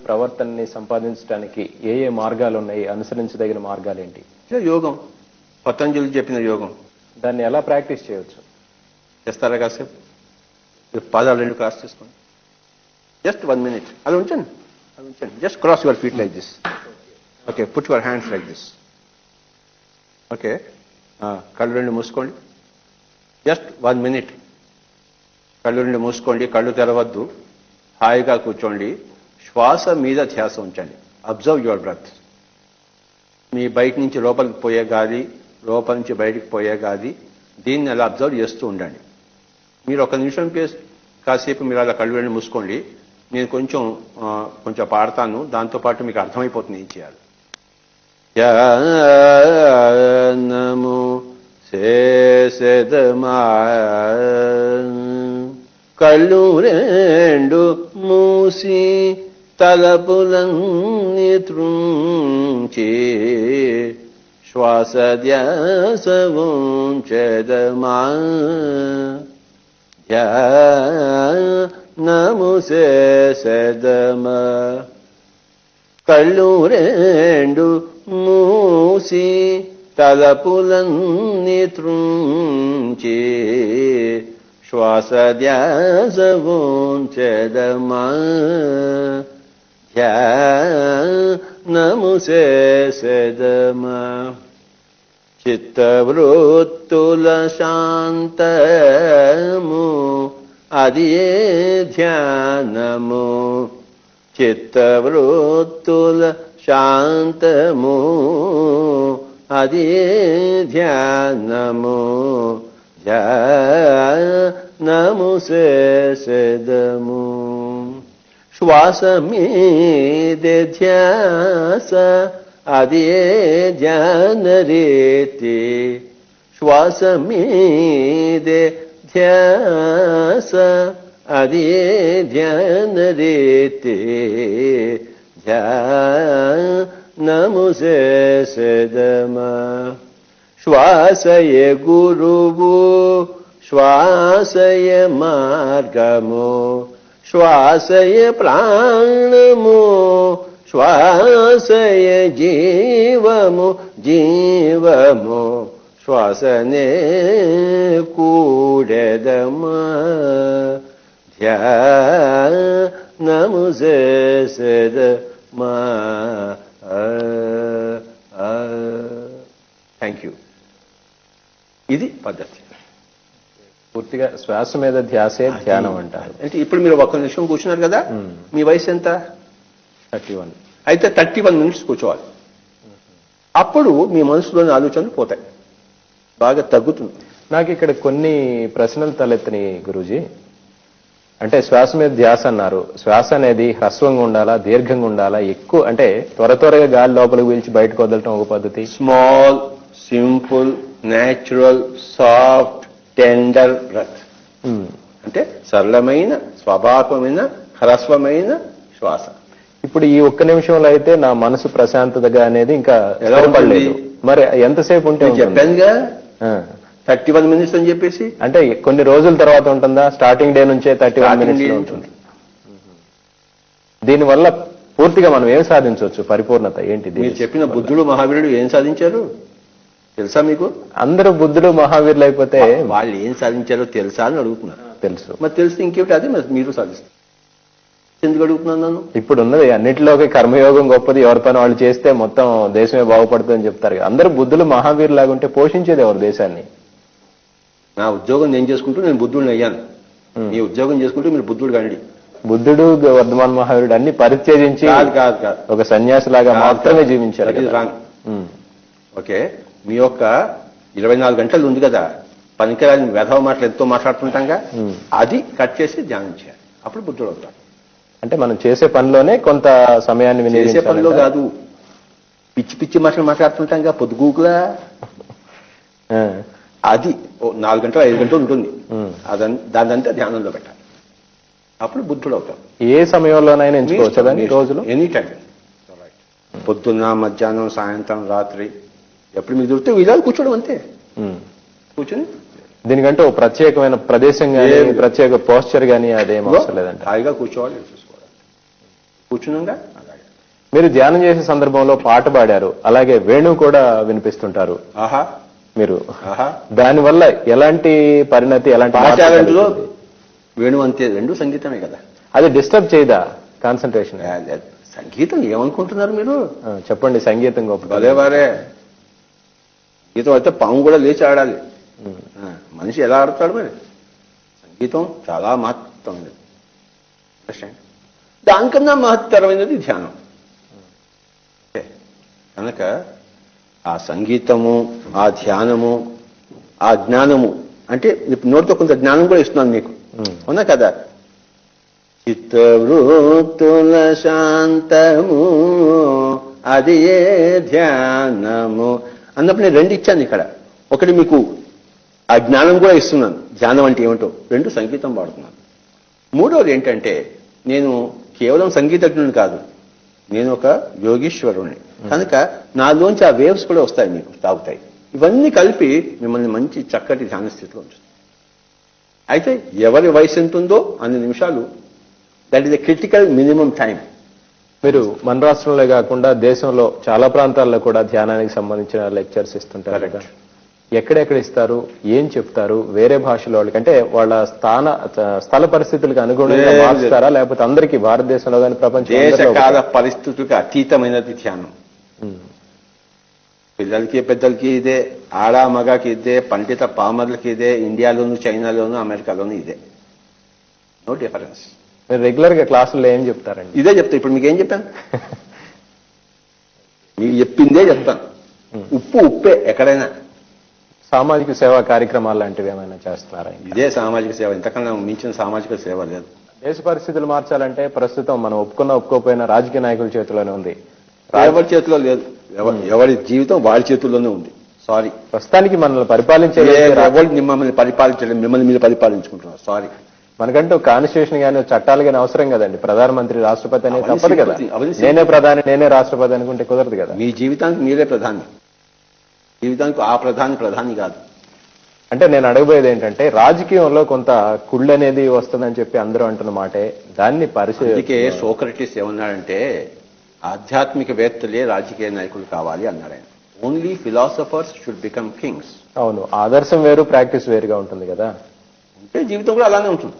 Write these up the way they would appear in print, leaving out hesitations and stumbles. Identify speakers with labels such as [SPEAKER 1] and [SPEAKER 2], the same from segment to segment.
[SPEAKER 1] ప్రవర్తనని సంపాదించడానికి ఏ ఏ మార్గాలు ఉన్నాయి, అనుసరించదగిన మార్గాలు ఏంటి?
[SPEAKER 2] యోగం, పతంజలి చెప్పిన యోగం.
[SPEAKER 1] దాన్ని ఎలా ప్రాక్టీస్ చేయవచ్చు?
[SPEAKER 2] చేస్తారా కాసేపు? పాదాలు రెండు క్రాస్ చేసుకోండి. Just 1 minute. అది ఉంచండి. Just cross your feet like this. Okay, put your hands like this. Okay, కళ్ళు రెండు మూసుకోండి. Just 1 minute. కళ్ళు రెండు మూసుకోండి, కళ్ళు తెరవద్దు, హాయిగా కూర్చోండి. శ్వాస మీద ధ్యాస ఉంచండి. Observe your breath. మీ బయట నుంచి లోపలికి పోయే గాలి, లోపల నుంచి బయటికి పోయే గాలి, దీన్ని అలా అబ్జర్వ్ చేస్తూ ఉండండి. మీరు 1 నిమిషం కాసేపు మీరు అలా కళ్ళు రెండు మూసుకోండి. నేను కొంచెం పాడతాను, దాంతోపాటు మీకు అర్థమైపోతుంది ఏం చేయాలి. నమో శేషదమా కళ్ళు రెండు మూసి తలపులన్నీ త్రుంచి శ్వాస ధ్యాస ఉంచెదమా నమో శేషదమా కళ్ళు రెండు మూసి తలపులన్నీ త్రుంచి శ్వాస ధ్యాస ఉంచెదమా నమో శేషదమా చిత్తవృత్తుల శాంతము అది ధ్యానము. చిత్తవృత్తుల శాంతము అది ధ్యానము. ధ్యానము శేషదము. శ్వాస మీదే ధ్యాస అది ధ్యాన రీతి. శ్వాస మీదే ధ్యాస అది ధ్యాన రీతి. ధ్యానము శేషదమా. శ్వాసయే గురువు, శ్వాసయ మార్గము, శ్వాసయ ప్రాణము, శ్వాసయ జీవము, జీవము శ్వాసనే కూడెదమా. ధ్యానము శేషదమా. Thank you. ఇది పద్ధతి.
[SPEAKER 1] పూర్తిగా శ్వాస మీద ధ్యాసే ధ్యానం అంటారు.
[SPEAKER 2] అంటే ఇప్పుడు మీరు 1 నిమిషం కూర్చున్నారు కదా, మీ వయసు ఎంత?
[SPEAKER 1] 31.
[SPEAKER 2] అయితే 31 minutes కూర్చోవాలి. అప్పుడు మీ మనసులోని ఆలోచనలు పోతాయి, బాగా తగ్గుతుంది.
[SPEAKER 1] నాకు ఇక్కడ కొన్ని ప్రశ్నలు తలెత్తినాయి గురూజీ. అంటే శ్వాస మీద ధ్యాస అన్నారు. శ్వాస అనేది హ్రస్వంగా ఉండాలా, దీర్ఘంగా ఉండాలా? ఎక్కువ అంటే త్వరగా గాలి లోపలికి పీల్చి బయటకు వదలటం ఒక పద్ధతి.
[SPEAKER 2] Small, simple, natural, soft, tender breath. అంటే సరళమైన, స్వాభావికమైన, హ్రస్వమైన శ్వాస.
[SPEAKER 1] ఇప్పుడు ఈ 1 నిమిషంలో అయితే నా మనసు ప్రశాంతతగా అనేది ఇంకా ఎలా పడలేదు. మరి ఎంతసేపు ఉంటే?
[SPEAKER 2] చెప్పానుగా 31 minutes అని చెప్పేసి.
[SPEAKER 1] అంటే కొన్ని రోజుల తర్వాత ఉంటుందా? స్టార్టింగ్ డే నుంచే 31 minutes ఉంటుంది. దీనివల్ల పూర్తిగా మనం ఏం సాధించవచ్చు? పరిపూర్ణత ఏంటి?
[SPEAKER 2] మీరు చెప్పిన బుద్ధుడు, మహావీరుడు ఏం సాధించారు తెలుసా మీకు?
[SPEAKER 1] అందరూ బుద్ధుడు, మహావీరులు అయిపోతే
[SPEAKER 2] వాళ్ళు ఏం సాధించారో తెలుసా అని అడుగుతున్నారు.
[SPEAKER 1] తెలుసు.
[SPEAKER 2] మరి తెలిస్తే ఇంకేమిటి? అదే మరి మీరు సాధిస్తారు. ఎందుకు అడుగుతున్నాను నన్ను?
[SPEAKER 1] ఇప్పుడు ఉన్నది అన్నిటిలోకి కర్మయోగం గొప్పది, ఎవరి పని వాళ్ళు చేస్తే మొత్తం దేశమే బాగుపడుతుందని చెప్తారు. అందరూ బుద్ధులు, మహావీరు లాగుంటే పోషించేది ఎవరు దేశాన్ని?
[SPEAKER 2] నా ఉద్యోగం నేను చేసుకుంటూ నేను బుద్ధుడిని అయ్యాను. మీ ఉద్యోగం చేసుకుంటూ మీరు బుద్ధుడు కండి.
[SPEAKER 1] బుద్ధుడు, వర్ధమాన మహావీరుడు అన్ని పరిత్యజించి ఒక సన్యాసి లాగా మాత్రమే జీవించారు.
[SPEAKER 2] ఓకే, మీ యొక్క 24 గంటలు ఉంది కదా, పనికిరాని వెధవ మాటలు ఎంతో మాట్లాడుతుంటాంగా, అది కట్ చేసి ధ్యానం చేయాలి. అప్పుడు బుద్ధుడు అవుతాడు.
[SPEAKER 1] అంటే మనం చేసే పనిలోనే కొంత సమయాన్ని
[SPEAKER 2] చేసే పనిలో కాదు, పిచ్చి పిచ్చి మాటలు మాట్లాడుతుంటాంగా పొద్దుగూకులా, అది 4 గంటలు 5 గంటలు ఉంటుంది. దాన్నంతా ధ్యానంలో పెట్టాలి. అప్పుడు బుద్ధుడు అవుతాం.
[SPEAKER 1] ఏ సమయంలోనైనా ఎంచుకోవచ్చు రోజులు?
[SPEAKER 2] Any time. పొద్దున్న, మధ్యాహ్నం, సాయంత్రం, రాత్రి, ఎప్పుడు మీకు దొరికితే వీళ్ళని కూర్చోడం అంతే. కూర్చొని
[SPEAKER 1] దీనికంటే ఒక ప్రత్యేకమైన ప్రదేశం కానీ, ప్రత్యేక పోస్చర్ కానీ అదేం అవసరం లేదంటే
[SPEAKER 2] హాయిగా కూర్చోవాలి, చూసుకోవాలి. కూర్చున్నాగా అలాగే.
[SPEAKER 1] మీరు ధ్యానం చేసే సందర్భంలో పాట పాడారు, అలాగే వేణువు కూడా వినిపిస్తుంటారు
[SPEAKER 2] ఆహా
[SPEAKER 1] మీరు.
[SPEAKER 2] ఆహా.
[SPEAKER 1] దానివల్ల ఎలాంటి పరిణతి, ఎలాంటి మార్పు
[SPEAKER 2] పాఠశాలలో
[SPEAKER 1] కలుగుతుంది?
[SPEAKER 2] వేణు అంతే, రెండు సంగీతమే కదా.
[SPEAKER 1] అది డిస్టర్బ్ చేయదా కాన్సన్ట్రేషన్?
[SPEAKER 2] సంగీతం ఏమనుకుంటున్నారు మీరు?
[SPEAKER 1] చెప్పండి. సంగీతం గొప్ప.
[SPEAKER 2] భలేవారే. సంగీతం అయితే పాము కూడా లేచి ఆడాలి. మనిషి ఎలా ఆడతాడు మరి? సంగీతం చాలా మహత్తరమైనది. దానికన్నా మహత్తరమైనది ధ్యానం. కనుక ఆ సంగీతము, ఆ ధ్యానము, ఆ జ్ఞానము అంటే నోటితో కొంత జ్ఞానం కూడా ఇస్తున్నాను మీకు, అవునా కదా? చిత్తవృత్తుల శాంతము అది ఏ ధ్యానము అన్నప్పుడు నేను రెండు ఇచ్చాను ఇక్కడ. ఒకటి మీకు ఆ జ్ఞానం కూడా ఇస్తున్నాను, ధ్యానం అంటే ఏమిటో. రెండు సంగీతం పాడుతున్నాను. మూడవది ఏంటంటే, నేను కేవలం సంగీతజ్ఞుని కాదు, నేను ఒక యోగీశ్వరుణ్ణి. కనుక నాలోంచి ఆ వేవ్స్ కూడా వస్తాయి, మీకు తాగుతాయి. ఇవన్నీ కలిపి మిమ్మల్ని మంచి చక్కటి ధ్యాన స్థితిలో ఉంచుతాయి. అయితే ఎవరి వయసు ఎంత ఉందో అన్ని నిమిషాలు, that is the critical minimum time.
[SPEAKER 1] మీరు మన రాష్ట్రంలో కాకుండా దేశంలో చాలా ప్రాంతాల్లో కూడా ధ్యానానికి సంబంధించిన లెక్చర్స్ ఇస్తుంటారు కదా. ఎక్కడెక్కడ ఇస్తారు, ఏం చెప్తారు? వేరే భాషలో వాళ్ళకి అంటే వాళ్ళ స్థల పరిస్థితులకు అనుగుణంగా మార్చుతారా, లేకపోతే అందరికీ భారతదేశంలో కానీ
[SPEAKER 2] దేశకాల పరిస్థితులకు అతీతమైనది ధ్యానం. పిల్లలకి పెద్దలకి ఇదే, ఆడ మగకి ఇదే, పండిత పామర్లకి ఇదే, ఇండియాలోను చైనాలోను అమెరికాలోను ఇదే. No difference.
[SPEAKER 1] మీరు రెగ్యులర్ గా క్లాసుల్లో ఏం చెప్తారండి?
[SPEAKER 2] ఇదే చెప్తా. ఇప్పుడు మీకు ఏం చెప్పాను? మీకు చెప్పిందే చెప్తాను. ఉప్పు ఉప్పే ఎక్కడైనా.
[SPEAKER 1] సామాజిక సేవా కార్యక్రమాలు లాంటివి ఏమైనా చేస్తున్నారా?
[SPEAKER 2] ఇదే సామాజిక సేవ, ఇంతకన్నా మించిన సామాజిక సేవ లేదు.
[SPEAKER 1] దేశ పరిస్థితులు మార్చాలంటే ప్రస్తుతం మనం ఒప్పుకోకపోయినా రాజకీయ నాయకుల చేతిలోనే ఉంది.
[SPEAKER 2] ఎవరి చేతిలో లేదు. ఎవరి జీవితం వారి చేతుల్లోనే ఉంది. సారీ.
[SPEAKER 1] ప్రస్తుతానికి మనల్ని పరిపాలించే
[SPEAKER 2] ఎవరు మిమ్మల్ని పరిపాలించలేదు, మిమ్మల్ని మీరు పరిపాలించుకుంటున్నారు. సారీ.
[SPEAKER 1] మనకంటూ కాన్స్టిట్యూషన్ గానీ చట్టాలు గానీ అవసరం కదండి. ప్రధానమంత్రి రాష్ట్రపతి అనేది తప్పదు కదా. నేనే ప్రధాని, నేనే రాష్ట్రపతి అనుకుంటే కుదరదు కదా.
[SPEAKER 2] మీ జీవితానికి మీరే ప్రధాని, జీవితానికి ఆ ప్రధాని కాదు.
[SPEAKER 1] అంటే నేను అడగబోయేది ఏంటంటే, రాజకీయంలో కొంత కుళ్ళు అనేది వస్తుందని చెప్పి అందరూ అంటున్న మాటే. దాన్ని
[SPEAKER 2] అందుకే సోక్రటీస్ ఏమన్నాడంటే, ఆధ్యాత్మికవేత్తలే రాజకీయ నాయకులు కావాలి అన్నాడు ఆయన. Only philosophers should become Kings.
[SPEAKER 1] అవును, ఆదర్శం వేరు, ప్రాక్టీస్ వేరుగా ఉంటుంది కదా.
[SPEAKER 2] అంటే జీవితం కూడా అలానే ఉంటుంది.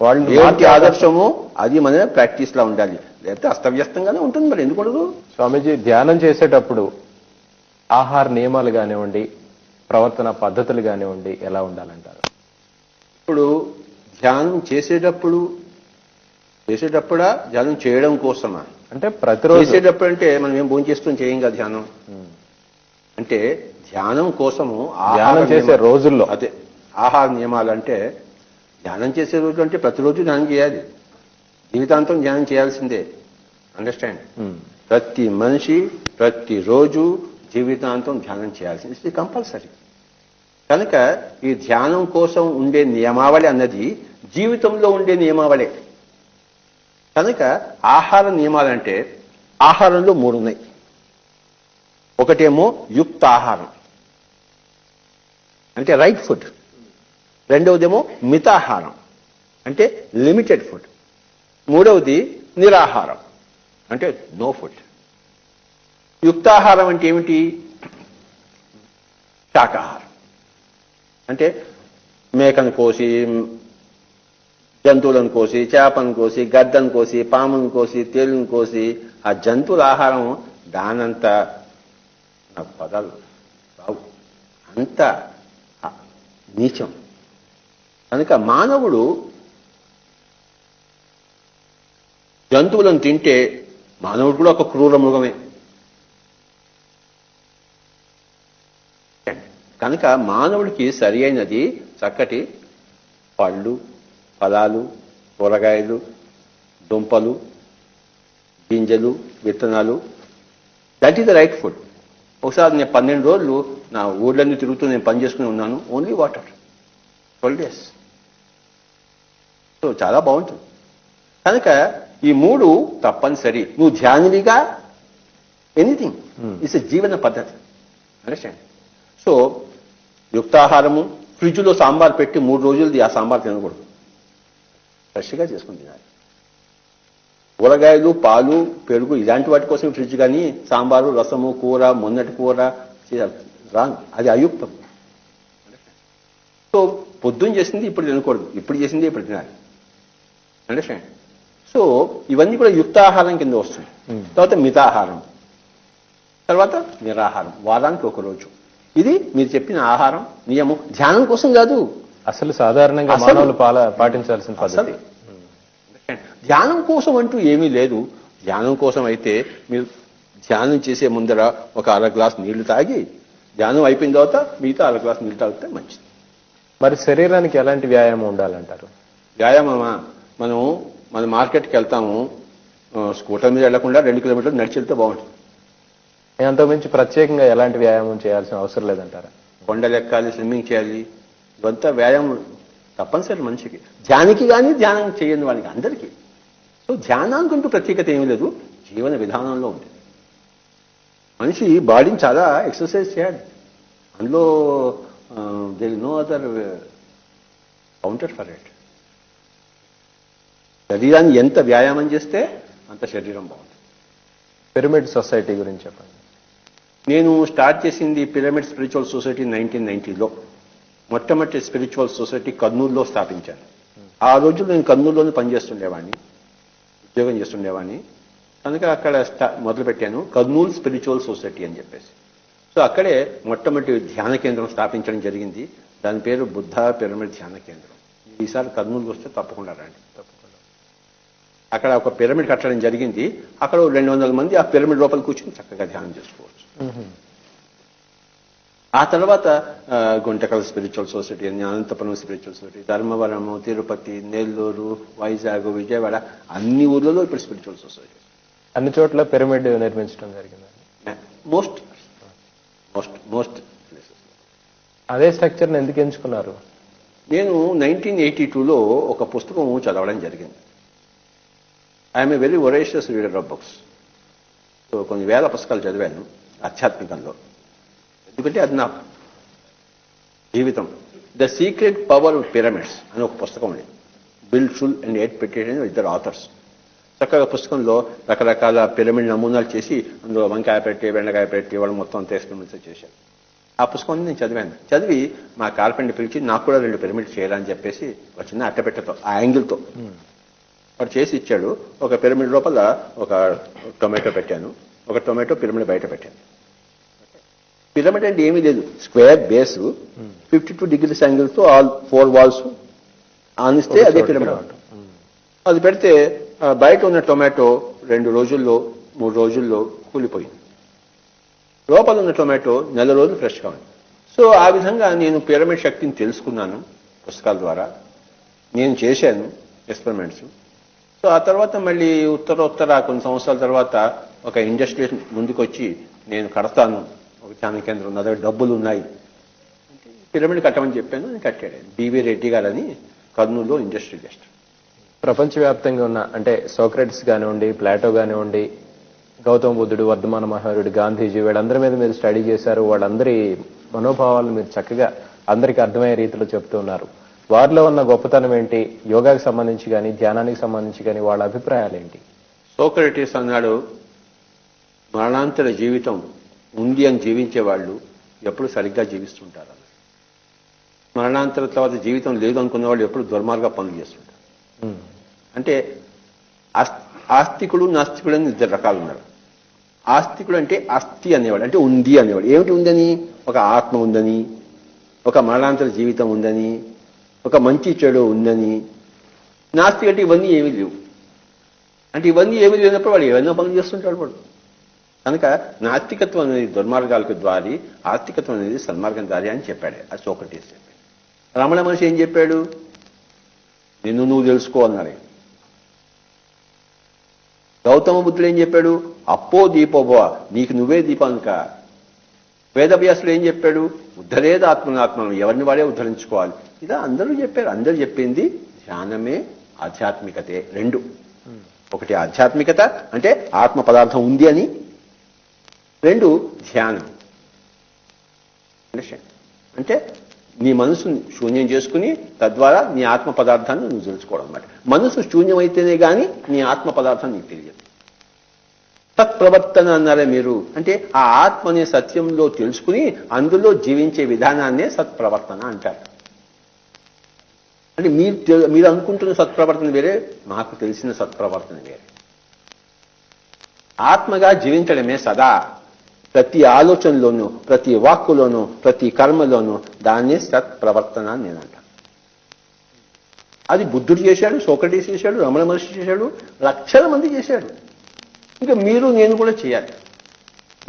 [SPEAKER 1] వాళ్ళు
[SPEAKER 2] ఏంటి ఆదర్శము, అది మన ప్రాక్టీస్ లా ఉండాలి. లేకపోతే అస్తవ్యస్తంగానే ఉంటుంది. మరి ఎందుకు?
[SPEAKER 1] స్వామీజీ, ధ్యానం చేసేటప్పుడు ఆహార నియమాలు కానివ్వండి, ప్రవర్తన పద్ధతులు కానివ్వండి, ఎలా ఉండాలంటారు?
[SPEAKER 2] ఇప్పుడు ధ్యానం చేసేటప్పుడా ధ్యానం చేయడం కోసమా?
[SPEAKER 1] అంటే ప్రతిరోజు
[SPEAKER 2] చేసేటప్పుడు అంటే మనం ఏం భోజనం చేస్తూ చేయం కదా ధ్యానం. అంటే ధ్యానం కోసము
[SPEAKER 1] ధ్యానం చేసే రోజుల్లో
[SPEAKER 2] అదే ఆహార నియమాలు. అంటే ధ్యానం చేసే రోజు అంటే ప్రతిరోజు ధ్యానం చేయాలి, జీవితాంతం ధ్యానం చేయాల్సిందే. అండర్స్టాండ్? ప్రతి మనిషి ప్రతిరోజు జీవితాంతం ధ్యానం చేయాల్సింది. ఇది కంపల్సరీ. కనుక ఈ ధ్యానం కోసం ఉండే నియమావళి అన్నది జీవితంలో ఉండే నియమావళి. కనుక ఆహార నియమాలంటే ఆహారంలో 3 ఉన్నాయి. ఒకటేమో యుక్త ఆహారం అంటే రైట్ ఫుడ్. రెండవదేమో మితాహారం అంటే లిమిటెడ్ ఫుడ్. మూడవది నిరాహారం అంటే నో ఫుడ్. యుక్తాహారం అంటే ఏమిటి? శాకాహారం అంటే మేకను కోసి, జంతువులను కోసి, చేపను కోసి, గద్దను కోసి, పామును కోసి, తేలును కోసి, ఆ జంతువుల ఆహారం దానంత నాకు పదాలు రావు, అంత నీచం. కనుక మానవుడు జంతువులను తింటే మానవుడు కూడా ఒక క్రూర మృగమే. కనుక మానవుడికి సరి అయినది చక్కటి పళ్ళు, ఫలాలు, కూరగాయలు, దుంపలు, గింజలు, విత్తనాలు. That is the right food. ఒకసారి నేను 12 రోజులు నా ఊళ్ళన్నీ తిరుగుతూ నేను పని చేసుకుని ఉన్నాను. Only water 12 days. సో చాలా బాగుంటుంది. కనుక ఈ 3 తప్పనిసరి. నువ్వు ధ్యానిగా ఎనీథింగ్ ఇట్స్ ఎ జీవన పద్ధతి. అండర్స్టాండ్? సో యుక్తాహారము, ఫ్రిడ్జ్లో సాంబార్ పెట్టి 3 రోజులది ఆ సాంబార్ తినకూడదు, ఫ్రెష్గా చేసుకుని తినాలి. కూరగాయలు, పాలు, పెరుగు ఇలాంటి వాటి కోసం ఫ్రిడ్జ్, కానీ సాంబారు, రసము, కూర, మొన్నటి కూర రాంగ్, అది అయుక్తం. సో పొద్దున్న చేసింది ఇప్పుడు తినకూడదు, ఇప్పుడు చేసింది ఇప్పుడు తినాలి. అండర్స్టాండ్? సో ఇవన్నీ కూడా యుక్తాహారం కింద వస్తుంది. తర్వాత మితాహారం, తర్వాత నిరాహారం, వారానికి ఒక రోజు. ఇది మీరు చెప్పిన ఆహారం నియమం. ధ్యానం కోసం కాదు,
[SPEAKER 1] అసలు సాధారణంగా మానవులు పాటించాల్సిన పద్ధతి.
[SPEAKER 2] ధ్యానం కోసం అంటూ ఏమీ లేదు. ధ్యానం కోసం అయితే మీరు ధ్యానం చేసే ముందర ఒక అర గ్లాస్ నీళ్లు తాగి, ధ్యానం అయిపోయిన తర్వాత మిగతా అర గ్లాస్ నీళ్లు తాగితే మంచిది.
[SPEAKER 1] మరి శరీరానికి ఎలాంటి వ్యాయామం ఉండాలంటారు?
[SPEAKER 2] వ్యాయామమా? మన మార్కెట్కి వెళ్తాము, స్కూటర్ మీద వెళ్లకుండా 2 కిలోమీటర్లు నడిచి వెళ్తే బాగుంటుంది.
[SPEAKER 1] అంతకుమించి ప్రత్యేకంగా ఎలాంటి వ్యాయామం చేయాల్సిన అవసరం లేదంటారా?
[SPEAKER 2] కొండలు ఎక్కాలి, స్విమ్మింగ్ చేయాలి, ఇదంతా వ్యాయామం తప్పనిసరి మనిషికి. ధ్యానికి కానీ ధ్యానం చేయని వానికి అందరికీ. సో ధ్యానానికంటూ ప్రత్యేకత ఏమీ లేదు, జీవన విధానంలో ఉంది. మనిషి బాడీని చాలా ఎక్సర్సైజ్ చేయాలి. అందులో there is no other counter for it. శరీరాన్ని ఎంత వ్యాయామం చేస్తే అంత శరీరం బాగుంటుంది.
[SPEAKER 1] పిరమిడ్ సొసైటీ గురించి చెప్పండి.
[SPEAKER 2] నేను స్టార్ట్ చేసింది పిరమిడ్ స్పిరిచువల్ సొసైటీ 1990లో. మొట్టమొదటి స్పిరిచువల్ సొసైటీ కర్నూలులో స్థాపించాను. ఆ రోజుల్లో నేను కర్నూలులోనే పనిచేస్తుండేవాడిని, ఉద్యోగం చేస్తుండేవాడిని. కనుక అక్కడ మొదలుపెట్టాను కర్నూలు స్పిరిచువల్ సొసైటీ అని చెప్పేసి. సో అక్కడే మొట్టమొదటి ధ్యాన కేంద్రం స్థాపించడం జరిగింది. దాని పేరు బుద్ధ పిరమిడ్ ధ్యాన కేంద్రం. ఈసారి కర్నూలుకి వస్తే తప్పకుండా రండి. అక్కడ ఒక పిరమిడ్ కట్టడం జరిగింది. అక్కడ 200 మంది ఆ పిరమిడ్ లోపల కూర్చొని చక్కగా ధ్యానం చేసుకోవచ్చు. ఆ తర్వాత గుంటకల్ స్పిరిచువల్ సొసైటీ అని, అనంతపురం స్పిరిచువల్ సొసైటీ, ధర్మవరము, తిరుపతి, నెల్లూరు, వైజాగ్, విజయవాడ, అన్ని ఊర్లలో ఇప్పుడు స్పిరిచువల్ సొసైటీ.
[SPEAKER 1] అన్ని చోట్ల పిరమిడ్ నిర్మించడం జరిగింది.
[SPEAKER 2] Most places.
[SPEAKER 1] అదే స్ట్రక్చర్ని ఎందుకు ఎంచుకున్నారు?
[SPEAKER 2] నేను 1982లో ఒక పుస్తకం చదవడం జరిగింది. I'm a very voracious reader of books. So కొన్ని వేల పుస్తకాలు చదివాను ఆధ్యాత్మికంలో. ఎందుకంటే అది నా జీవితం. The secret power of pyramids అని ఒక పుస్తకం ఉంది. బిల్ షుల్ అండ్ ఎడ్ పెటేషన్ ఇద్దరు ఆథర్స్. చక్కగా పుస్తకంలో రకరకాల పిరమిడ్ నమూనాలు చేసి అందులో వంకాయ పెట్టి, బెండకాయ పెట్టి వాళ్ళు మొత్తం అంతా ఎక్స్పెరిమెంట్స్ చేశారు. ఆ పుస్తకం నేను చదివాను. చదివి మా కార్పెంటర్ పిలిచి నాకు కూడా 2 పిరమిడ్ చేయాలని చెప్పేసి ఒక చిన్న అట్టపెట్టతో ఆ యాంగిల్తో వాడు చేసి ఇచ్చాడు. ఒక పిరమిడ్ లోపల ఒక టొమాటో పెట్టాను, ఒక టొమాటో పిరమిడ్ బయట పెట్టాను. పిరమిడ్ అంటే ఏమీ లేదు, స్క్వేర్ బేస్, 52 degrees యాంగిల్తో ఆల్ 4 walls ఆనిస్తే అదే పిరమిడ్. అది పెడితే బయట ఉన్న టొమాటో 2 రోజుల్లో 3 రోజుల్లో కూలిపోయింది. లోపల ఉన్న టొమాటో 4 రోజులు ఫ్రెష్గా ఉంది. సో ఆ విధంగా నేను పిరమిడ్ శక్తిని తెలుసుకున్నాను పుస్తకాల ద్వారా. నేను చేశాను ఎక్స్పెరిమెంట్స్. సో ఆ తర్వాత మళ్ళీ ఉత్తర కొన్ని సంవత్సరాల తర్వాత ఒక ఇండస్ట్రీ ముందుకు వచ్చి నేను కడతాను ఒక ధ్యాన కేంద్రం, నా దగ్గర డబ్బులు ఉన్నాయి, పిరమిడ్ కట్టమని చెప్పాను. నేను కట్టాడు. బివి రెడ్డి గారని కర్నూలులో ఇండస్ట్రియలిస్ట్.
[SPEAKER 1] ప్రపంచవ్యాప్తంగా ఉన్న అంటే సోక్రటిస్ కానివ్వండి, ప్లాటో కానివ్వండి, గౌతమ బుద్ధుడు, వర్ధమాన మహావీరుడు, గాంధీజీ, వీళ్ళందరి మీద మీరు స్టడీ చేశారు. వాళ్ళందరి మనోభావాలను మీరు చక్కగా అందరికీ అర్థమయ్యే రీతిలో చెప్తూ ఉన్నారు. వారిలో ఉన్న గొప్పతనం ఏంటి? యోగాకి సంబంధించి కానీ, ధ్యానానికి సంబంధించి కానీ వాళ్ళ అభిప్రాయాలు ఏంటి?
[SPEAKER 2] సోక్రటీస్ అన్నాడు, మరణాంతర జీవితం ఉంది అని జీవించే వాళ్ళు ఎప్పుడు సరిగ్గా జీవిస్తుంటారు. మరణాంతర తర్వాత జీవితం లేదు అనుకున్న వాళ్ళు ఎప్పుడు దుర్మార్గ పనులు చేస్తుంటారు. అంటే ఆస్తికుడు, నాస్తికుడు అని 2 రకాలు ఉన్నారు. ఆస్తికుడు అంటే అస్థి అనేవాడు, అంటే ఉంది అనేవాడు. ఏమిటి ఉందని? ఒక ఆత్మ ఉందని, ఒక మరణాంతర జీవితం ఉందని, ఒక మంచి చెడు ఉందని. నాస్తిక అంటే ఇవన్నీ ఏమీ లేవు. అంటే ఇవన్నీ ఏమీ లేనప్పుడు వాడు ఏమైనా పనులు చేస్తుంటాడు వాడు. కనుక నాస్తికత్వం అనేది దుర్మార్గాలకు దారి, ఆస్తికత్వం అనేది సన్మార్గం దారి అని చెప్పాడు. అది సోక్రటీస్ చెప్పాడు. రమణ మహర్షి ఏం చెప్పాడు? నిన్ను నువ్వు తెలుసుకో అన్నాడు. గౌతమ బుద్ధుడు ఏం చెప్పాడు? అప్పో దీపోభవ, నీకు నువ్వే దీపానుక. వేదవ్యాసుడు ఏం చెప్పాడు? ఉద్ధరేద ఆత్మనాత్మను, ఎవరిని వాడే ఉద్ధరించుకోవాలి. ఇలా అందరూ చెప్పారు. అందరూ చెప్పింది ధ్యానమే ఆధ్యాత్మికతే. 2, ఒకటి ఆధ్యాత్మికత అంటే ఆత్మ పదార్థం ఉంది అని, 2 ధ్యానం అంటే నీ మనసు శూన్యం చేసుకుని తద్వారా నీ ఆత్మ పదార్థాన్ని నువ్వు తెలుసుకోవడం అన్నమాట. మనసు శూన్యమైతేనే కానీ నీ ఆత్మ పదార్థం నీకు తెలియదు. సత్ప్రవర్తన అన్నారే మీరు, అంటే ఆ ఆత్మ అనే సత్యంలో తెలుసుకుని అందులో జీవించే విధానాన్నే సత్ప్రవర్తన అంటారు. అంటే మీరు అనుకుంటున్న సత్ప్రవర్తన వేరే, మాకు తెలిసిన సత్ప్రవర్తన వేరే. ఆత్మగా జీవించడమే సదా ప్రతి ఆలోచనలోనూ, ప్రతి వాక్కులోనూ, ప్రతి కర్మలోనూ దాన్నే సత్ప్రవర్తన అని నేను అంటాను. అది బుద్ధుడు చేశాడు, సోక్రటీస్ చేశాడు, రమణ మహర్షి చేశాడు, లక్షల మంది చేశాడు. ఇంకా మీరు నేను కూడా చేయాలి.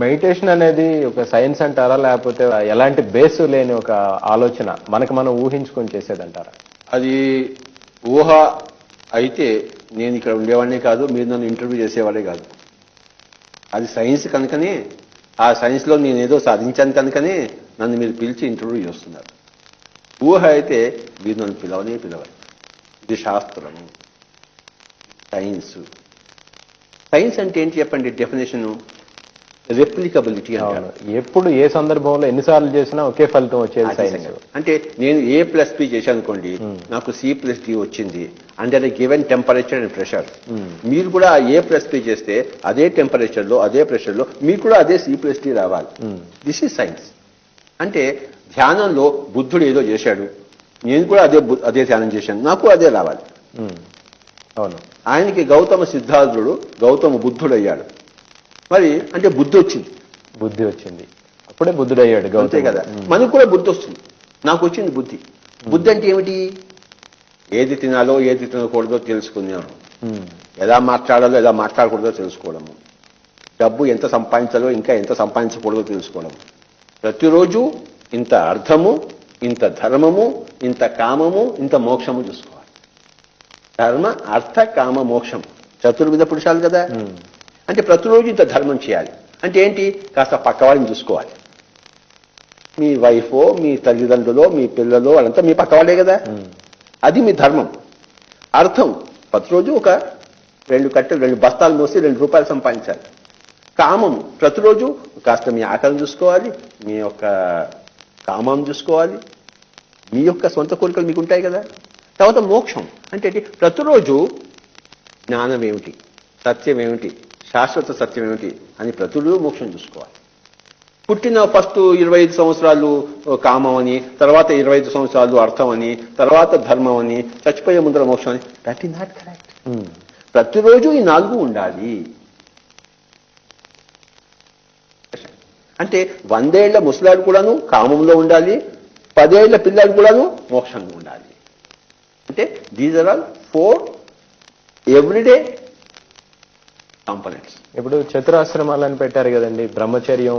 [SPEAKER 1] మెడిటేషన్ అనేది ఒక సైన్స్ అంటారా, లేకపోతే ఎలాంటి బేసు లేని ఒక ఆలోచన మనకు మనం ఊహించుకొని చేసేదంటారా?
[SPEAKER 2] అది ఊహ అయితే నేను ఇక్కడ ఉండేవాడినే కాదు, మీరు నన్ను ఇంటర్వ్యూ చేసేవాడే కాదు. అది సైన్స్ కనుకనే, ఆ సైన్స్లో నేనేదో సాధించాను కనుకనే నన్ను మీరు పిలిచి ఇంటర్వ్యూ చేస్తున్నారు. ఊహ అయితే మీరు నన్ను పిలవరు. ఇది శాస్త్రము, సైన్స్. సైన్స్ అంటే ఏంటి చెప్పండి డెఫినేషన్? రెప్లికబిలిటీ అంటారు.
[SPEAKER 1] ఎప్పుడు ఏ సందర్భంలో ఎన్నిసార్లు చేసినా ఒకే ఫలితం వచ్చేది సైన్స్.
[SPEAKER 2] అంటే నేను A+B చేశాను అనుకోండి, నాకు C+D వచ్చింది under a given temperature and pressure. మీరు కూడా A+B చేస్తే అదే టెంపరేచర్ లో, అదే ప్రెషర్ లో మీకు కూడా అదే C+D రావాలి. This is science. అంటే ధ్యానంలో బుద్ధుడు ఏదో చేశాడు, నేను కూడా అదే ధ్యానం చేశాను, నాకు అదే రావాలి.
[SPEAKER 1] అవును.
[SPEAKER 2] ఆయనకి గౌతమ సిద్ధార్థుడు గౌతమ బుద్ధుడు అయ్యాడు. మరి అంటే బుద్ధి వచ్చింది, అప్పుడే బుద్ధుడు అయ్యాడు. అంతే కదా, మనకు కూడా బుద్ధి వస్తుంది. నాకు వచ్చింది బుద్ధి. బుద్ధి అంటే ఏమిటి? ఏది తినాలో ఏది తినకూడదో తెలుసుకున్నాను, ఎలా మాట్లాడాలో ఎలా మాట్లాడకూడదో తెలుసుకోవడము, డబ్బు ఎంత సంపాదించాలో ఇంకా ఎంత సంపాదించకూడదో తెలుసుకోవడము, ప్రతిరోజు ఇంత అర్థము, ఇంత ధర్మము, ఇంత కామము, ఇంత మోక్షము చూసుకోవాలి. ధర్మ, అర్థ, కామ, మోక్షం చతుర్విధ పురుషాలు కదా. అంటే ప్రతిరోజు ఇంత ధర్మం చేయాలి. అంటే ఏంటి? కాస్త పక్కవాడిని చూసుకోవాలి. మీ వైఫో, మీ తల్లిదండ్రులో, మీ పిల్లలో వాళ్ళంతా మీ పక్కవాళ్ళే కదా. అది మీ ధర్మం. అర్థం, ప్రతిరోజు ఒక 2 బస్తాలు మోసి 2 రూపాయలు సంపాదించాలి. కామం, ప్రతిరోజు కాస్త మీ ఆకలిని చూసుకోవాలి, మీ యొక్క కామం చూసుకోవాలి, మీ యొక్క సొంత కోరికలు మీకు ఉంటాయి కదా. తర్వాత మోక్షం అంటే ప్రతిరోజు జ్ఞానం ఏమిటి, సత్యం ఏమిటి, శాశ్వత సత్యం ఏమిటి అని ప్రతిరోజు మోక్షం చూసుకోవాలి. పుట్టిన ఫస్ట్ 25 సంవత్సరాలు కామం అని, తర్వాత 25 సంవత్సరాలు అర్థం అని, తర్వాత ధర్మం అని, చచ్చిపోయే ముందర మోక్షం అని. That is not correct. ప్రతిరోజు ఈ 4 ఉండాలి. అంటే 100 ఏళ్ల ముసలాడు కూడాను కామంలో ఉండాలి, 10 ఏళ్ల పిల్లాడు కూడాను మోక్షంలో ఉండాలి. అంటే these are all 4 everyday components.
[SPEAKER 1] ఇప్పుడు చతురాశ్రమాలని పెట్టారు కదండి, బ్రహ్మచర్యం,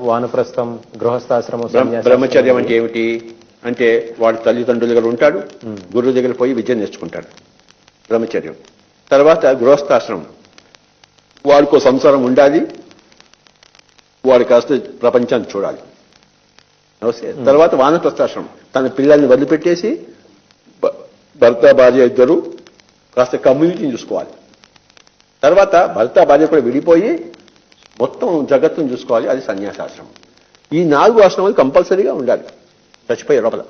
[SPEAKER 1] వానప్రస్థం, గృహస్థాశ్రమం.
[SPEAKER 2] బ్రహ్మచర్యం అంటే ఏమిటి? అంటే వాడు తల్లిదండ్రుల దగ్గర ఉంటాడు, గురువు దగ్గర పోయి విద్య నేర్చుకుంటాడు, బ్రహ్మచర్యం. తర్వాత గృహస్థాశ్రమం, వాడికో సంసారం ఉండాలి, వాడు కాస్త ప్రపంచాన్ని చూడాలి. తర్వాత వానప్రస్థాశ్రమం, తన పిల్లల్ని వదిలిపెట్టేసి భర్త భార్య ఇద్దరు కాస్త కమ్యూనిటీని చూసుకోవాలి. తర్వాత భర్త భార్య కూడా విడిపోయి మొత్తం జగత్తును చూసుకోవాలి, అది సన్యాసాశ్రమం. ఈ 4 ఆశ్రమాలు కంపల్సరీగా ఉండాలి చచ్చిపోయే లోపల.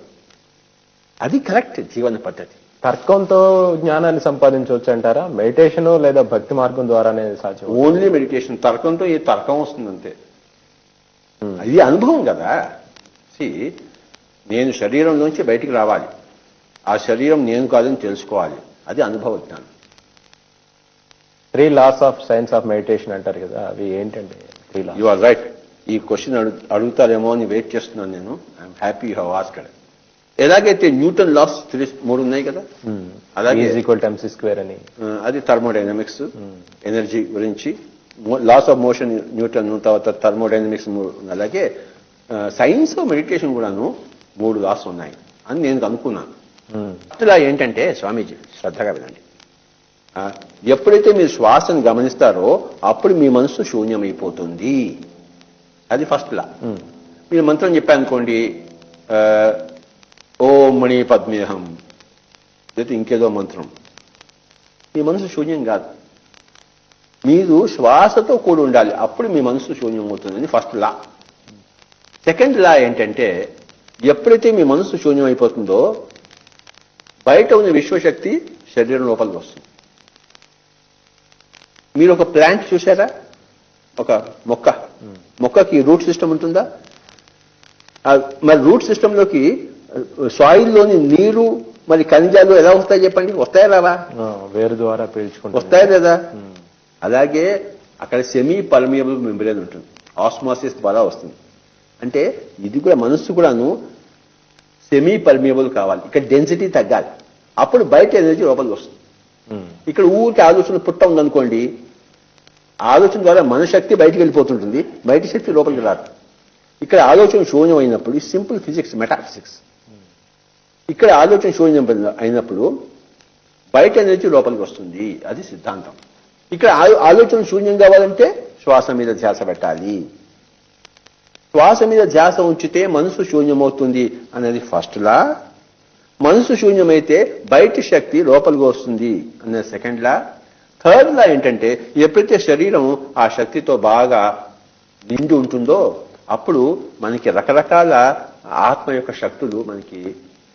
[SPEAKER 2] అది కరెక్ట్ జీవన పద్ధతి.
[SPEAKER 1] తర్కంతో జ్ఞానాన్ని సంపాదించవచ్చు అంటారా? మెడిటేషన్ లేదా భక్తి మార్గం ద్వారానే సాధ్యం?
[SPEAKER 2] Only meditation. తర్కంతో ఏ తర్కం వస్తుందంతే. అది అనుభవం కదా. నేను శరీరంలోంచి బయటికి రావాలి, ఆ శరీరం నేను కాదని తెలుసుకోవాలి, అది అనుభవ జ్ఞానం.
[SPEAKER 1] 3 laws of science of meditation అంటారు కదా, అవి ఏంటంటే?
[SPEAKER 2] You are right. ఈ క్వశ్చన్ అడుగుతారేమో అని వెయిట్ చేస్తున్నాను నేను. I'm happy you have asked. ఎలాగైతే న్యూటన్ లాస్ 3 ఉన్నాయి కదా, అలాగే
[SPEAKER 1] mc² అని,
[SPEAKER 2] అది థర్మోడైనమిక్స్ ఎనర్జీ గురించి. లాస్ ఆఫ్ మోషన్ న్యూటన్, తర్వాత థర్మోడైనమిక్స్. అలాగే సైన్స్ మెడిటేషన్ కూడాను 3 లాస్ ఉన్నాయి అని నేను అనుకున్నాను. ఇలా ఏంటంటే స్వామీజీ శ్రద్ధగా వినండి, ఎప్పుడైతే మీరు శ్వాసను గమనిస్తారో అప్పుడు మీ మనసు శూన్యమైపోతుంది. అది ఫస్ట్ లా. మీరు మంత్రం చెప్పారనుకోండి, ఓం మణి పద్మేహం, లేదా ఇంకేదో మంత్రం, మీ మనసు శూన్యం కాదు. మీరు శ్వాసతో కూడి ఉండాలి, అప్పుడు మీ మనసు శూన్యం అవుతుంది. ఫస్ట్ లా. సెకండ్ లా ఏంటంటే ఎప్పుడైతే మీ మనసు శూన్యం అయిపోతుందో బయట ఉన్న విశ్వశక్తి శరీరం లోపలికి వస్తుంది. మీరు ఒక ప్లాంట్ చూసారా? ఒక మొక్కకి రూట్ సిస్టమ్ ఉంటుందా? మరి రూట్ సిస్టంలోకి సాయిల్లోని నీరు మరి ఖనిజాలు ఎలా వస్తాయి చెప్పండి? వస్తాయా రావా?
[SPEAKER 1] వేరు ద్వారా పీల్చుకుంటారు.
[SPEAKER 2] వస్తాయా లేదా? అలాగే అక్కడ సెమీ పర్మియబుల్ మెంబ్రేన్ ఉంటుంది, ఆస్మాసిస్ ద్వారా వస్తుంది. అంటే ఇది కూడా మనస్సు కూడాను సెమీ పర్మియబుల్ కావాలి, ఇక్కడ డెన్సిటీ తగ్గాలి, అప్పుడు బయట ఎనర్జీ లోపలికి వస్తుంది. ఇక్కడ ఊరికి ఆలోచన పుట్ట ఉందనుకోండి, ఆలోచన ద్వారా మన శక్తి బయటికి వెళ్ళిపోతుంటుంది, బయట శక్తి లోపలికి రాదు. ఇక్కడ ఆలోచన శూన్యం అయినప్పుడు సింపుల్ ఫిజిక్స్, మెటాఫిజిక్స్. ఇక్కడ ఆలోచన శూన్యం అయినప్పుడు బయట ఎనర్జీ లోపలికి వస్తుంది, అది సిద్ధాంతం. ఇక్కడ ఆలోచన శూన్యం కావాలంటే శ్వాస మీద ధ్యాస పెట్టాలి. శ్వాస మీద ధ్యాస ఉంచితే మనసు శూన్యమవుతుంది అనేది ఫస్ట్ లా. మనసు శూన్యమైతే బయట శక్తి లోపలికి వస్తుంది అనేది సెకండ్ లా. థర్డ్ లా ఏంటంటే ఎప్పుడైతే శరీరం ఆ శక్తితో బాగా నిండి ఉంటుందో అప్పుడు మనకి రకరకాల ఆత్మ యొక్క శక్తులు మనకి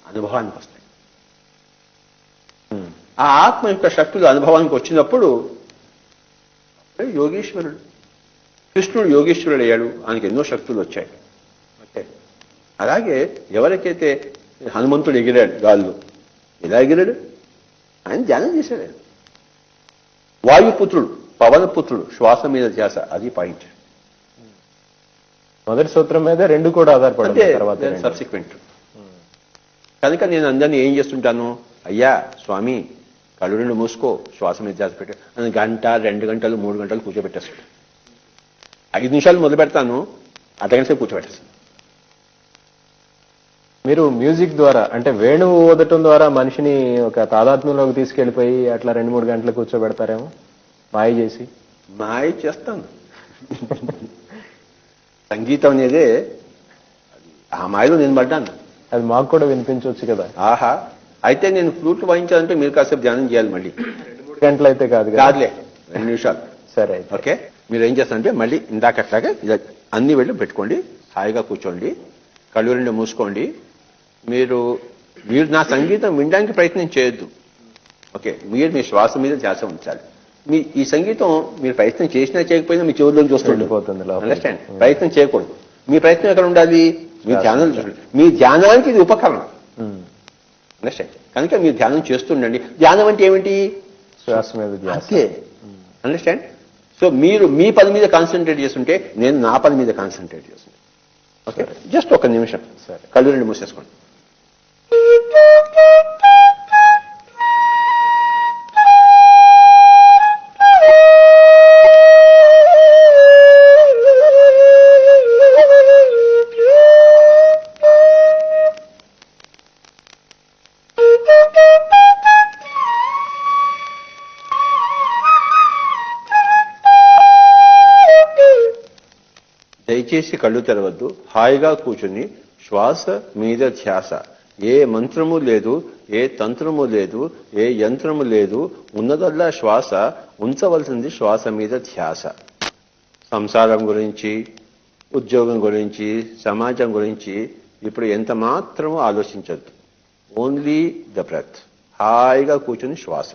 [SPEAKER 2] అనుభవానికి వస్తాయి. ఆ ఆత్మ యొక్క శక్తులు అనుభవానికి వచ్చినప్పుడు యోగీశ్వరుడు, కృష్ణుడు యోగేశ్వరుడు అయ్యాడు, ఆయనకి ఎన్నో శక్తులు వచ్చాయి. ఓకే, అలాగే ఎవరికైతే హనుమంతుడు ఎగిరాడు గాల్లో, ఎలా ఎగిరాడు? ఆయన ధ్యానం చేశాడు. వాయుపుత్రుడు, పవనపుత్రుడు, శ్వాస మీద ధ్యాస, అది పాయింట్.
[SPEAKER 1] మొదటి సూత్రం మీద రెండు కూడా ఆధారపడే తర్వాత
[SPEAKER 2] సబ్సిక్వెంట్. కనుక నేను అందరినీ ఏం చేస్తుంటాను, అయ్యా స్వామి కళ్ళు రెండు మూసుకో, శ్వాస మీద ధ్యాస పెట్టాడు అని గంట 2 గంటలు 3 గంటలు కూర్చోబెట్టేస్తాడు. 5 నిమిషాలు మొదలు పెడతాను, అర్ధగంట సేపు కూర్చోబెట్టేస్తాను.
[SPEAKER 1] మీరు మ్యూజిక్ ద్వారా అంటే వేణువు ఊదటం ద్వారా మనిషిని ఒక తాదాత్మ్యంలోకి తీసుకెళ్లిపోయి అట్లా 2-3 గంటలు కూర్చోబెడతారేమో మాయ చేసి?
[SPEAKER 2] మాయ చేస్తాను. సంగీతం అనేదే ఆ మాయలో నేను పడ్డాను.
[SPEAKER 1] అది మాకు కూడా వినిపించవచ్చు కదా.
[SPEAKER 2] ఆహా, అయితే నేను ఫ్లూట్ వాయించాలంటే మీరు కాసేపు ధ్యానం చేయాలి. మళ్ళీ
[SPEAKER 1] 2-3 గంటలు అయితే కాదులే,
[SPEAKER 2] 2 నిమిషాలు.
[SPEAKER 1] సరే,
[SPEAKER 2] ఓకే. మీరు ఏం చేస్తారంటే మళ్ళీ ఇందాకట్లాగా ఇలా అన్ని వెళ్ళి పెట్టుకోండి, హాయిగా కూర్చోండి, కళ్ళు రెండు మూసుకోండి. మీరు నా సంగీతం వినడానికి ప్రయత్నం చేయొద్దు. ఓకే, మీరు మీ శ్వాస మీద ధ్యాస ఉంచాలి. ఈ సంగీతం మీరు ప్రయత్నం చేసినా చేయకపోయినా మీ చెవుల్లోకి చూస్తుండిపోతుంది. అండర్స్టాండ్? ప్రయత్నం చేయకూడదు. మీ ప్రయత్నం ఎక్కడ ఉండాలి? మీ ధ్యానం. మీ ధ్యానానికి ఇది ఉపకరణం. అండర్స్టాండ్? కనుక మీరు ధ్యానం చేస్తుండండి. ధ్యానం అంటే ఏమిటి?
[SPEAKER 1] శ్వాస మీద ధ్యాస.
[SPEAKER 2] అండర్స్టాండ్? సో మీరు మీ పని మీద కాన్సన్ట్రేట్ చేస్తుంటే నేను నా పని మీద కాన్సన్ట్రేట్ చేస్తాను. ఓకే, జస్ట్ 1 నిమిషం సరే, కళ్ళు రెండు మూసేసుకోండి. దయచేసి కళ్ళు తెరవద్దు, హాయిగా కూర్చుని శ్వాస మీద ధ్యాస. ఏ మంత్రము లేదు, ఏ తంత్రము లేదు, ఏ యంత్రము లేదు, ఉన్నదల్లా శ్వాస. ఉంచవలసింది శ్వాస మీద ధ్యాస. సంసారం గురించి, ఉద్యోగం గురించి, సమాజం గురించి ఇప్పుడు ఎంత మాత్రమూ ఆలోచించద్దు. Only the breath. హాయిగా కూర్చుని శ్వాస.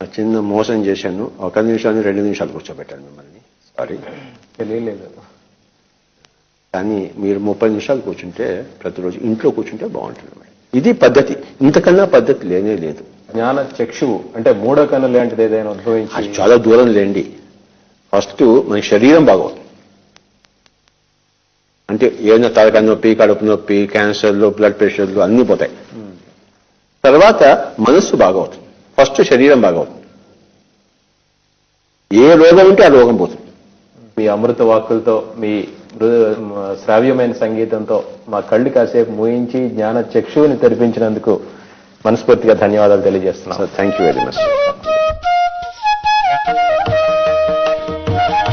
[SPEAKER 2] చిన్న మోసం చేశాను. 1 నిమిషాన్ని 2 నిమిషాలు కూర్చోబెట్టాను మిమ్మల్ని. సారీ,
[SPEAKER 1] తెలియలేదు.
[SPEAKER 2] కానీ మీరు 30 నిమిషాలు కూర్చుంటే ప్రతిరోజు ఇంట్లో కూర్చుంటే బాగుంటుంది. ఇది పద్ధతి, ఇంతకన్నా పద్ధతి లేనే లేదు.
[SPEAKER 1] జ్ఞాన చక్షువు అంటే మూడో కన్ను లాంటిది ఏదైనా ఉద్భవించి
[SPEAKER 2] అది చాలా దూరం లేండి. ఫస్ట్ మన శరీరం బాగోదు. అంటే ఏదైనా తలకాయ నొప్పి, కడుపు నొప్పి, క్యాన్సర్లు, బ్లడ్ ప్రెషర్లు అన్నీ పోతాయి. తర్వాత మనస్సు బాగవుతుంది. ఫస్ట్ శరీరం బాగవుతుంది. ఏ రోగం ఉంటే ఆ రోగం పోతుంది.
[SPEAKER 1] మీ అమృత వాక్కులతో, మీ శ్రావ్యమైన సంగీతంతో మా కళ్ళు కాసేపు మూయించి జ్ఞాన చక్షువుని తెరిపించినందుకు మనస్ఫూర్తిగా ధన్యవాదాలు తెలియజేస్తున్నాను.
[SPEAKER 2] Thank you very much.